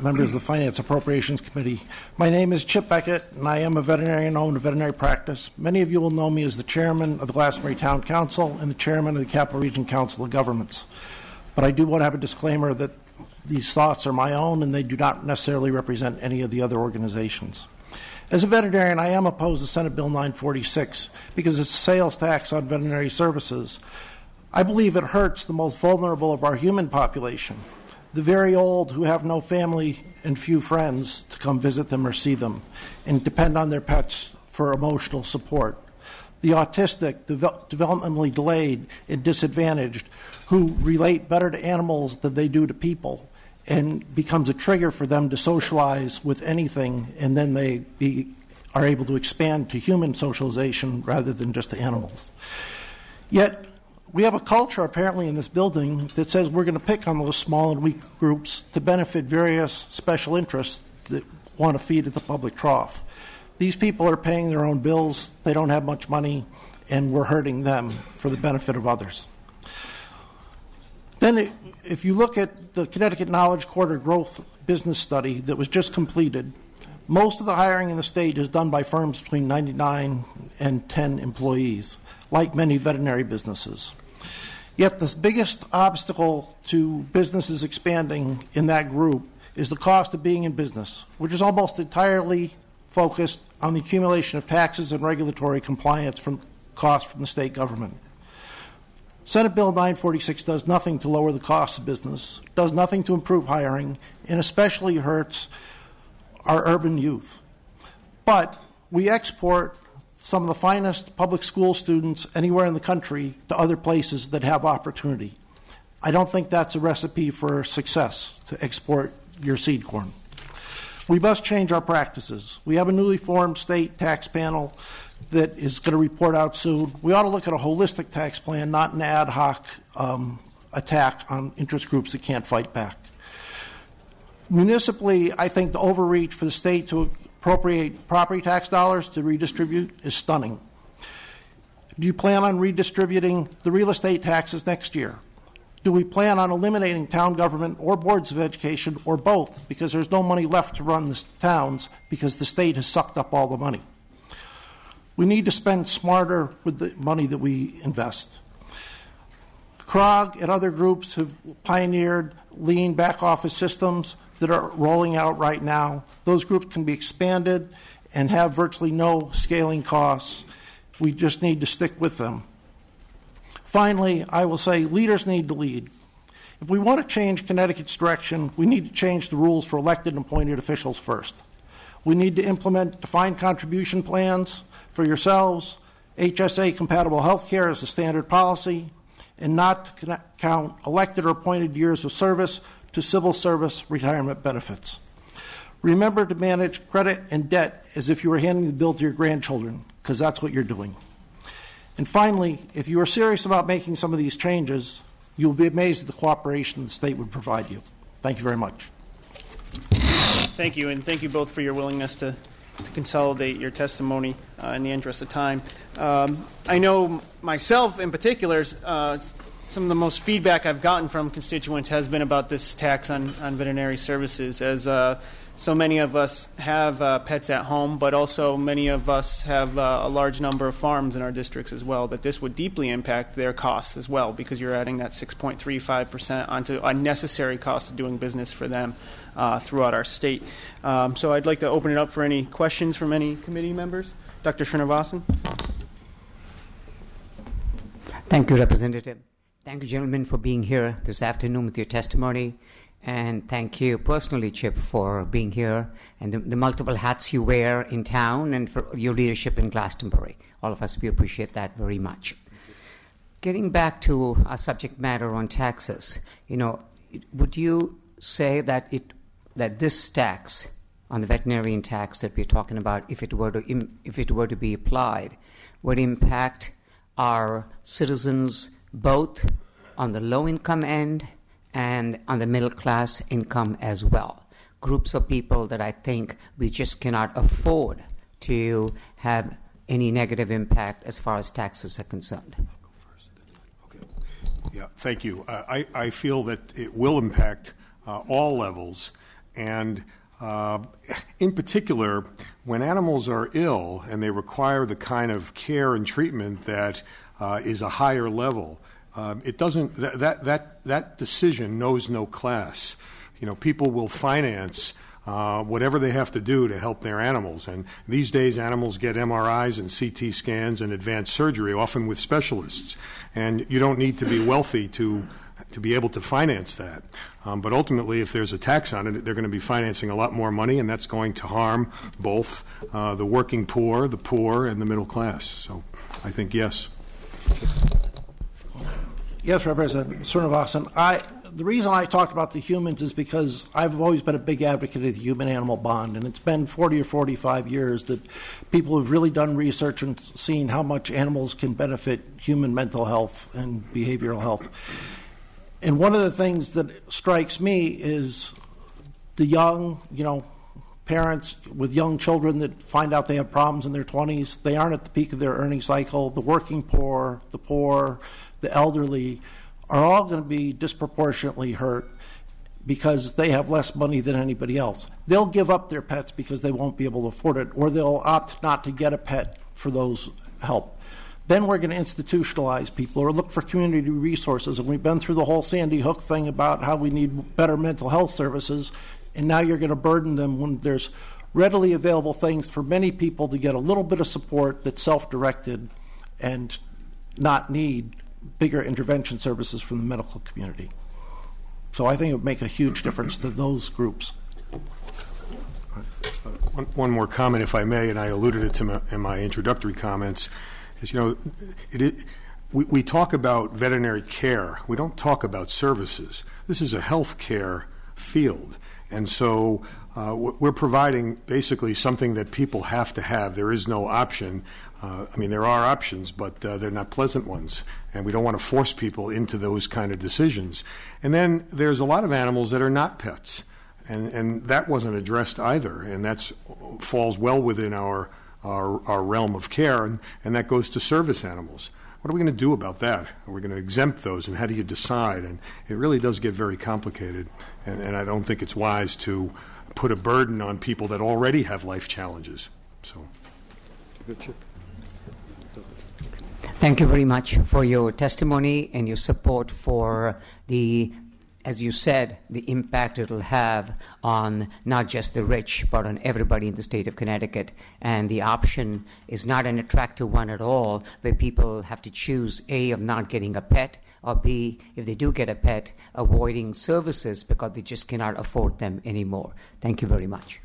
members of the Finance Appropriations Committee. My name is Chip Beckett, and I am a veterinarian owned a veterinary practice. Many of you will know me as the chairman of the Glastonbury Town Council and the chairman of the Capital Region Council of Governments. But I do want to have a disclaimer that these thoughts are my own and they do not necessarily represent any of the other organizations. As a veterinarian, I am opposed to Senate Bill 946 because it's a sales tax on veterinary services. I believe it hurts the most vulnerable of our human population, the very old who have no family and few friends to come visit them or see them and depend on their pets for emotional support. The autistic, the developmentally delayed and disadvantaged who relate better to animals than they do to people and becomes a trigger for them to socialize with anything, and then they are able to expand to human socialization rather than just to animals. Yet, we have a culture apparently in this building that says we're going to pick on those small and weak groups to benefit various special interests that want to feed at the public trough. These people are paying their own bills, they don't have much money, and we're hurting them for the benefit of others. Then if you look at the Connecticut Knowledge Quarter Growth Business Study that was just completed, most of the hiring in the state is done by firms between 99 and 10 employees, like many veterinary businesses. Yet the biggest obstacle to businesses expanding in that group is the cost of being in business, which is almost entirely focused on the accumulation of taxes and regulatory compliance from costs from the state government. Senate Bill 946 does nothing to lower the cost of business, does nothing to improve hiring, and especially hurts our urban youth. But we export some of the finest public school students anywhere in the country to other places that have opportunity. I don't think that's a recipe for success, to export your seed corn. We must change our practices. We have a newly formed state tax panel that is going to report out soon. We ought to look at a holistic tax plan, not an ad hoc attack on interest groups that can't fight back. Municipally, I think the overreach for the state to appropriate property tax dollars to redistribute is stunning. Do you plan on redistributing the real estate taxes next year? Do we plan on eliminating town government or boards of education or both because there's no money left to run the towns because the state has sucked up all the money? We need to spend smarter with the money that we invest. CROG and other groups have pioneered lean back office systems that are rolling out right now. Those groups can be expanded and have virtually no scaling costs. We just need to stick with them. Finally, I will say leaders need to lead. If we want to change Connecticut's direction, we need to change the rules for elected and appointed officials first. We need to implement defined contribution plans for yourselves, HSA-compatible health care as a standard policy, and not to count elected or appointed years of service to civil service retirement benefits. Remember to manage credit and debt as if you were handing the bill to your grandchildren, because that's what you're doing. And finally, if you are serious about making some of these changes, you'll be amazed at the cooperation the state would provide you. Thank you very much. Thank you, and thank you both for your willingness to consolidate your testimony in the interest of time. I know myself in particular, some of the most feedback I've gotten from constituents has been about this tax on veterinary services, as so many of us have pets at home, but also many of us have a large number of farms in our districts as well, that this would deeply impact their costs as well, because you're adding that 6.35% onto unnecessary costs of doing business for them throughout our state. So I'd like to open it up for any questions from any committee members. Dr. Srinivasan. Thank you, Representative. Thank you, gentlemen, for being here this afternoon with your testimony. And thank you personally, Chip, for being here and the multiple hats you wear in town and for your leadership in Glastonbury. All of us, we appreciate that very much. Getting back to our subject matter on taxes, would you say that this tax on the veterinarian tax that we're talking about, if it were to be applied, would impact our citizens both on the low-income end and on the middle-class income as well? Groups of people that I think we just cannot afford to have any negative impact as far as taxes are concerned. Okay. Yeah, thank you. I feel that it will impact all levels, And in particular, when animals are ill and they require the kind of care and treatment that is a higher level, it doesn't. That decision knows no class. People will finance whatever they have to do to help their animals. And these days, animals get MRIs and CT scans and advanced surgery, often with specialists. And you don't need to be wealthy to be able to finance that. But ultimately, if there's a tax on it, they're going to be financing a lot more money, and that's going to harm both the working poor, and the middle class. So I think yes. Yes, Representative Srinivasan. The reason I talked about the humans is because I've always been a big advocate of the human-animal bond, and it's been 40 or 45 years that people have really done research and seen how much animals can benefit human mental health and behavioral health. And one of the things that strikes me is the young, parents with young children that find out they have problems in their 20s. They aren't at the peak of their earning cycle. The working poor, the elderly are all going to be disproportionately hurt because they have less money than anybody else. They'll give up their pets because they won't be able to afford it, or they'll opt not to get a pet for those help. Then we're going to institutionalize people or look for community resources. And we've been through the whole Sandy Hook thing about how we need better mental health services. And now you're going to burden them when there's readily available things for many people to get a little bit of support that's self-directed and not need bigger intervention services from the medical community. So I think it would make a huge difference to those groups. One more comment, if I may, and I alluded it to in my introductory comments, is, we talk about veterinary care. We don't talk about services. This is a health care field. And so we're providing basically something that people have to have. There is no option. There are options, but they're not pleasant ones. And we don't want to force people into those kind of decisions. And then there's a lot of animals that are not pets. And that wasn't addressed either. And that falls well within our realm of care. And that goes to service animals. What are we going to do about that? Are we going to exempt those, and how do you decide? And it really does get very complicated, and I don't think it's wise to put a burden on people that already have life challenges. So, thank you very much for your testimony and your support for the, as you said, the impact it will have on not just the rich, but on everybody in the state of Connecticut. And the option is not an attractive one at all, where people have to choose, A, of not getting a pet, or B, if they do get a pet, avoiding services because they just cannot afford them anymore. Thank you very much.